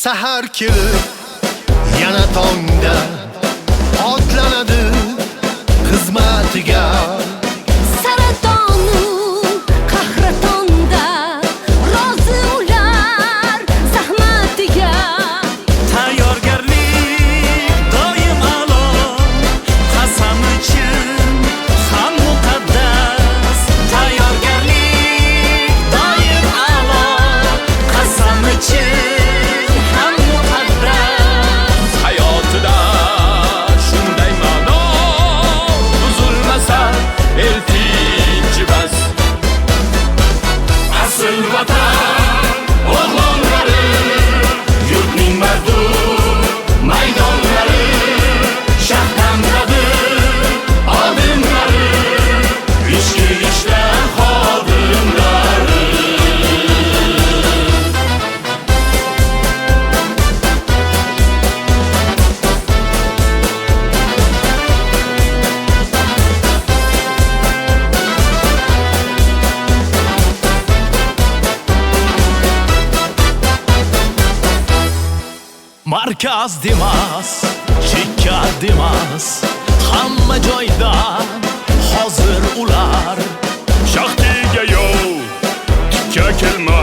Sahar kelib yana tongda otlanadi xizmatiga. Saratonu qahratonda rozi ular zahmatiga. Tayyorgarlik doim a'lo, qasam uchun ham muqaddas. Tayyorgarlik doim a'lo, qasam uchun ham muqaddas. Hayotida shunday ma'no buzilmasa el tinch bas. Asl vatan o'g'lonlari, yurtning mardum maydonlari, shahdamdadir odimlari, ishki ishlar xodimlari. Markaz demas, chekka demas, hamma joyda hozir ular. Shaxtiga yo'q, tikka kelma,